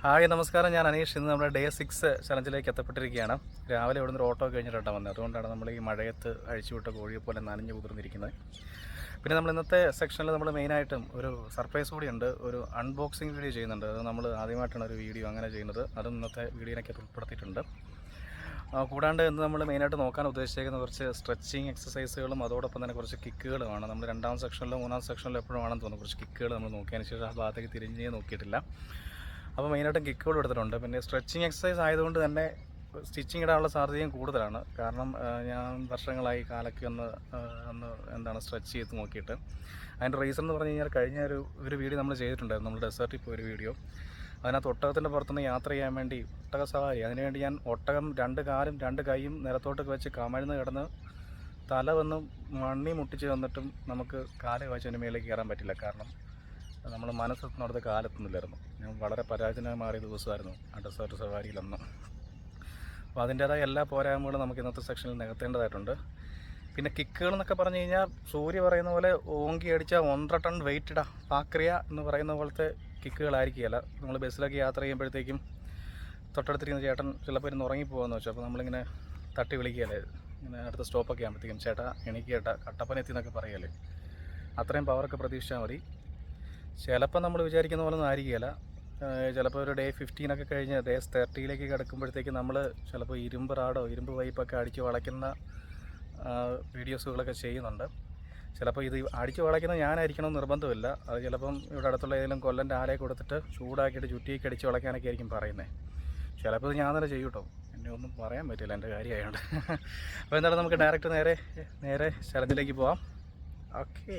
Hi നമസ്കാരം, ഞാൻ അനീഷ്. ഇന്ന് നമ്മുടെ ഡേ 6 ചലഞ്ചിലേക്ക് എത്തപ്പെട്ടിരിക്കുകയാണ്. രാവിലെ ഇവിടുന്ന് ഒരു ഓട്ടോ കഴിഞ്ഞിട്ടാണ് വന്നത്. അതുകൊണ്ടാണ് നമ്മൾ ഈ മഴയത്ത് അഴിച്ചുവിട്ട കോഴിയെ പോലെ നനഞ്ഞു കുതിർന്നിരിക്കുന്നത്. പിന്നെ നമ്മൾ ഇന്നത്തെ സെക്ഷനിൽ നമ്മൾ മെയിനായിട്ടും ഒരു സർപ്രൈസ് കൂടിയുണ്ട്. ഒരു അൺബോക്സിങ് വീഡിയോ ചെയ്യുന്നുണ്ട്. അത് നമ്മൾ ആദ്യമായിട്ടാണ് ഒരു വീഡിയോ അങ്ങനെ ചെയ്യുന്നത്. അതും ഇന്നത്തെ വീഡിയോയിലേക്ക് ഉൾപ്പെടുത്തിയിട്ടുണ്ട്. കൂടാണ്ട് ഇന്ന് നമ്മൾ മെയിനായിട്ട് നോക്കാൻ ഉദ്ദേശിച്ചിരിക്കുന്ന കുറച്ച് സ്ട്രെച്ചിങ് എക്സസൈസുകളും അതോടൊപ്പം തന്നെ കുറച്ച് കിക്കുകളുമാണ്. നമ്മൾ രണ്ടാം സെക്ഷനിലോ മൂന്നാം സെക്ഷനിലോ എപ്പോഴും ആണെന്ന് തോന്നുന്നു കുറച്ച് കിക്കുകൾ നമ്മൾ നോക്കിയതിന് ശേഷം ആ ഭാഗത്തേക്ക് തിരിഞ്ഞേ നോക്കിയിട്ടില്ല. അപ്പോൾ മെയിനായിട്ടും കിക്കുകൾ എടുത്തിട്ടുണ്ട്. പിന്നെ സ്ട്രെച്ചിങ് എക്സസൈസ് ആയതുകൊണ്ട് തന്നെ സ്റ്റിച്ചിങ് ഇടാനുള്ള സാധ്യതയും കൂടുതലാണ്. കാരണം ഞാൻ വർഷങ്ങളായി കാലൊക്കെ ഒന്ന് സ്ട്രെച്ച് ചെയ്ത് നോക്കിയിട്ട്. അതിൻ്റെ റീസൺ എന്ന് പറഞ്ഞു കഴിഞ്ഞാൽ കഴിഞ്ഞ ഒരു വീഡിയോ നമ്മൾ ചെയ്തിട്ടുണ്ടായിരുന്നു. നമ്മൾ ഡെസേർട്ടിൽ പോയൊരു വീഡിയോ. അതിനകത്ത് ഒട്ടകത്തിൻ്റെ പുറത്തുനിന്ന് യാത്ര ചെയ്യാൻ വേണ്ടി ഒട്ടക സവാരി, അതിനുവേണ്ടി ഞാൻ ഒട്ടകം 2 കാലും 2 കൈയും നിലത്തോട്ട് വെച്ച് കമഴ്ന്ന് കിടന്ന് തല വന്ന് മണ്ണി മുട്ടിച്ച് വന്നിട്ടും നമുക്ക് കാല് വെച്ച് അതിന് മേലേക്ക് കയറാൻ പറ്റില്ല. കാരണം നമ്മൾ മനസ്സെത്തുന്നിടത്ത് കാലെത്തുന്നില്ലായിരുന്നു. ഞാൻ വളരെ പരാജയമാറിയ ദിവസമായിരുന്നു ആ ഡെസേർട്ട് സവാരിയിലൊന്നും. അപ്പോൾ അതിൻ്റേതായ എല്ലാ പോരായ്മകളും നമുക്ക് ഇന്നത്തെ സെക്ഷനിൽ നികത്തേണ്ടതായിട്ടുണ്ട്. പിന്നെ കിക്കുകൾ എന്നൊക്കെ പറഞ്ഞു കഴിഞ്ഞാൽ സൂര്യ പറയുന്ന പോലെ ഓങ്കി അടിച്ചാൽ 1.5 ടൺ വെയിറ്റ് ഇടാം പാക്രിയ എന്ന് പറയുന്ന പോലത്തെ കിക്കുകളായിരിക്കുകയല്ല. നമ്മൾ ബസ്സിലൊക്കെ യാത്ര ചെയ്യുമ്പോഴത്തേക്കും തൊട്ടടുത്തിരിക്കുന്ന ചേട്ടൻ ചിലപ്പോൾ ഇരുന്ന് ഉറങ്ങിപ്പോകുമെന്ന് വെച്ചാൽ അപ്പോൾ നമ്മളിങ്ങനെ തട്ടി വിളിക്കുകയല്ലേ, ഇങ്ങനെ അടുത്ത സ്റ്റോപ്പൊക്കെ ആകുമ്പോഴത്തേക്കും ചേട്ടാ എണീക്കേട്ടാ കട്ടപ്പനെത്തി എന്നൊക്കെ പറയുകയല്ലേ. അത്രയും പവറൊക്കെ പ്രതീക്ഷിച്ചാൽ മതി. ചിലപ്പോൾ നമ്മൾ വിചാരിക്കുന്ന പോലെ ഒന്നും ആയിരിക്കുകയില്ല. ചിലപ്പോൾ ഒരു ഡേ 15 കഴിഞ്ഞ് ഡേ 30 കിടക്കുമ്പോഴത്തേക്ക് നമ്മൾ ചിലപ്പോൾ ഇരുമ്പ് പൈപ്പൊക്കെ അടിച്ച് വളയ്ക്കുന്ന വീഡിയോസുകളൊക്കെ ചെയ്യുന്നുണ്ട്. ചിലപ്പോൾ ഇത് അടിച്ച് വളയ്ക്കുന്നത് ഞാനായിരിക്കണമെന്ന് നിർബന്ധമില്ല. അത് ചിലപ്പം ഇവിടെ അടുത്തുള്ള ഏതെങ്കിലും കൊല്ലൻ്റെ ആലയെ കൊടുത്തിട്ട് ചൂടാക്കിയിട്ട് ചുറ്റിയൊക്കെ അടിച്ച് വളയ്ക്കാനൊക്കെ ആയിരിക്കും പറയുന്നത്. ചിലപ്പോൾ ഇത് ഞാൻ തന്നെ ചെയ്യും കേട്ടോ, എന്നെ ഒന്നും പറയാൻ പറ്റില്ല, എൻ്റെ കാര്യമായതുകൊണ്ട്. അപ്പോൾ എന്തായാലും നമുക്ക് ഡയറക്റ്റ് നേരെ ചലഞ്ചിലേക്ക് പോവാം. ഓക്കെ.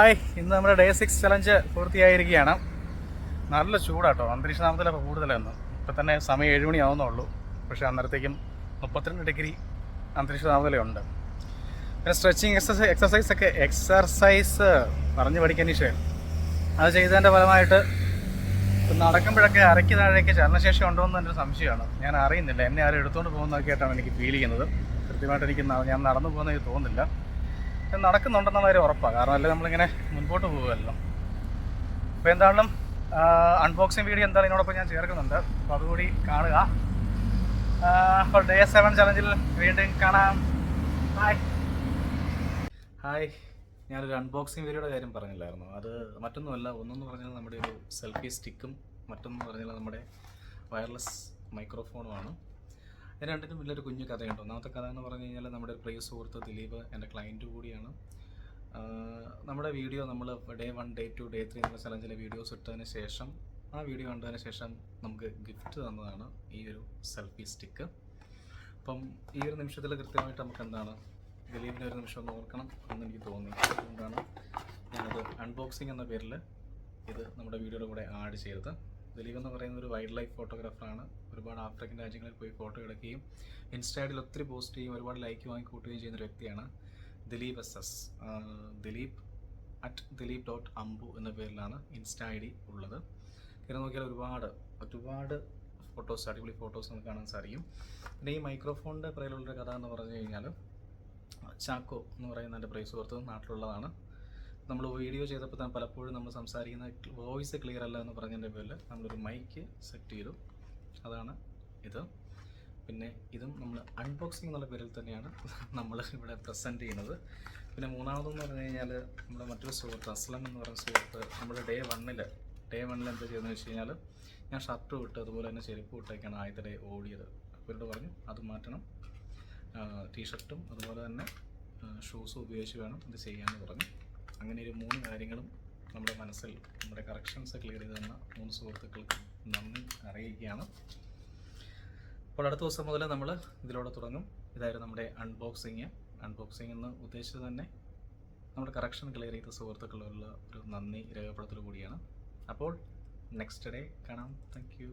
ഹായ്, ഇന്ന് നമ്മുടെ ഡേ 6 ചലഞ്ച് പൂർത്തിയായിരിക്കുകയാണ്. നല്ല ചൂടാട്ടോ, അന്തരീക്ഷ താപനില കൂടുതലായിരുന്നു. ഇപ്പം തന്നെ സമയം 7 മണിയാവുന്നുള്ളൂ. പക്ഷേ അന്നേരത്തേക്കും 32 ഡിഗ്രി അന്തരീക്ഷ താപനിലയുണ്ട്. പിന്നെ സ്ട്രെച്ചിങ് എക്സർസൈസ് പറഞ്ഞു പഠിക്കാൻ വിഷയം അത് ചെയ്തതിൻ്റെ ഫലമായിട്ട് നടക്കുമ്പോഴൊക്കെ അരയ്ക്ക് താഴേക്ക് ചലനശേഷി ഉണ്ടോ എന്ന് എൻ്റെ ഒരു സംശയമാണ്. ഞാൻ അറിയുന്നില്ല, എന്നെ ആരും എടുത്തുകൊണ്ട് പോകുന്നതൊക്കെയായിട്ടാണ് എനിക്ക് ഫീൽ ചെയ്യുന്നത്. കൃത്യമായിട്ട് എനിക്ക് ഞാൻ നടന്നു പോകുന്നത് എനിക്ക് തോന്നുന്നില്ല. നടക്കുന്നുണ്ടെന്നുള്ള കാര്യം ഉറപ്പാണ്, കാരണം അല്ലേ നമ്മളിങ്ങനെ മുൻപോട്ട് പോകുമല്ലോ. അപ്പോൾ എന്തായാലും അൺബോക്സിങ് വീഡിയോ എന്തായാലും ഇതിനോടൊപ്പം ഞാൻ ചേർക്കുന്നുണ്ട്, അപ്പോൾ അതുകൂടി കാണുക. അപ്പോൾ ഡേ 7 ചലഞ്ചിൽ വീണ്ടും കാണാം. ഹായ്, ഞാനൊരു അൺബോക്സിങ് വീഡിയോയുടെ കാര്യം പറഞ്ഞില്ലായിരുന്നു. അത് മറ്റൊന്നുമല്ല, ഒന്നെന്ന് പറഞ്ഞാൽ നമ്മുടെ ഒരു സെൽഫി സ്റ്റിക്കും, മറ്റൊന്ന് പറഞ്ഞാൽ നമ്മുടെ വയർലെസ് മൈക്രോഫോണുമാണ്. ഇത് രണ്ടിനും വലിയൊരു കുഞ്ഞു കഥയുണ്ട്. ഒന്നാമത്തെ കഥ എന്ന് പറഞ്ഞു കഴിഞ്ഞാൽ നമ്മുടെ പ്രിയ സുഹൃത്ത് ദിലീപ് എൻ്റെ ക്ലയൻറ്റ് കൂടിയാണ്. നമ്മുടെ വീഡിയോ നമ്മൾ ഡേ 1, ഡേ 2, ഡേ 3 എന്ന ചലഞ്ചിലെ വീഡിയോസ് ഇട്ടതിന് ശേഷം, ആ വീഡിയോ കണ്ടതിന് ശേഷം നമുക്ക് ഗിഫ്റ്റ് തന്നതാണ് ഈ ഒരു സെൽഫി സ്റ്റിക്ക്. അപ്പം ഈ ഒരു നിമിഷത്തിൽ കൃത്യമായിട്ട് നമുക്ക് എന്താണ് ദിലീപിൻ്റെ ഒരു നിമിഷം ഒന്ന് ഓർക്കണം എന്ന് എനിക്ക് തോന്നി. അതുകൊണ്ടാണ് ഞാനത് അൺബോക്സിങ് എന്ന പേരിൽ ഇത് നമ്മുടെ വീഡിയോയുടെ കൂടെ ആഡ് ചെയ്തത്. ദിലീപ് എന്ന് പറയുന്ന ഒരു വൈൽഡ് ലൈഫ് ഫോട്ടോഗ്രാഫറാണ്. ഒരുപാട് ആഫ്രിക്കൻ രാജ്യങ്ങളിൽ പോയി ഫോട്ടോ എടുക്കുകയും ഇൻസ്റ്റയിൽ ഒത്തിരി പോസ്റ്റ് ചെയ്യുകയും ഒരുപാട് ലൈക്ക് വാങ്ങിക്കൂട്ടുകയും ചെയ്യുന്നൊരു വ്യക്തിയാണ് ദിലീപ് SS. ദിലീപ്.ambu എന്ന പേരിലാണ് ഇൻസ്റ്റ ID ഉള്ളത്. കയറി നോക്കിയാൽ ഒരുപാട് ഫോട്ടോസ്, അടിപൊളി ഫോട്ടോസ് നമുക്ക് കാണാൻ സാധിക്കും. പിന്നെ ഈ മൈക്രോഫോണിൻ്റെ പുറകിലുള്ളൊരു കഥ എന്ന് പറഞ്ഞു കഴിഞ്ഞാൽ, ചാക്കോ എന്ന് പറയുന്ന എൻ്റെ പ്രിയ സുഹൃത്ത് നാട്ടിലുള്ളതാണ്. നമ്മൾ വീഡിയോ ചെയ്തപ്പോൾ തന്നെ പലപ്പോഴും നമ്മൾ സംസാരിക്കുന്ന വോയിസ് ക്ലിയർ അല്ല എന്ന് പറഞ്ഞതിൻ്റെ പേരിൽ നമ്മളൊരു മൈക്ക് സെറ്റ് ചെയ്തു. അതാണ് ഇത്. പിന്നെ ഇതും നമ്മൾ അൺബോക്സിങ് എന്നുള്ള പേരിൽ തന്നെയാണ് നമ്മൾ ഇവിടെ പ്രസൻറ്റ് ചെയ്യുന്നത്. പിന്നെ മൂന്നാമതെന്ന് പറഞ്ഞു കഴിഞ്ഞാൽ നമ്മുടെ മറ്റൊരു സുഹൃത്ത് അസ്ലം എന്ന് പറയുന്ന സുഹൃത്ത് നമ്മുടെ ഡേ 1 എന്താ ചെയ്തതെന്ന് വെച്ച് കഴിഞ്ഞാൽ, ഞാൻ ഷർട്ട് വിട്ട് അതുപോലെ തന്നെ ചെരുപ്പ് വിട്ടേക്കാണ് ആദ്യത്തെ ഡേ ഓടിയത്. അവരോട് പറഞ്ഞു അത് മാറ്റണം, ടീഷർട്ടും അതുപോലെ തന്നെ ഷൂസും ഉപയോഗിച്ച് വേണം ഇത് ചെയ്യാമെന്ന് പറഞ്ഞു. അങ്ങനെ ഒരു 3 കാര്യങ്ങളും നമ്മുടെ മനസ്സിൽ നമ്മുടെ കറക്ഷൻസ് ക്ലിയർ ചെയ്ത് തന്ന 3 സുഹൃത്തുക്കൾക്ക് നന്ദി അറിയിക്കുകയാണ്. അപ്പോൾ അടുത്ത ദിവസം മുതൽ നമ്മൾ ഇതിലൂടെ തുടങ്ങും. ഇതായിരുന്നു നമ്മുടെ അൺബോക്സിങ് എന്ന് ഉദ്ദേശിച്ചത് തന്നെ നമ്മുടെ കറക്ഷൻ ക്ലിയർ ചെയ്ത സുഹൃത്തുക്കളുള്ള ഒരു നന്ദി രേഖപ്പെടുത്തൽ കൂടിയാണ്. അപ്പോൾ നെക്സ്റ്റ് ഡേ കാണാം. Thank you.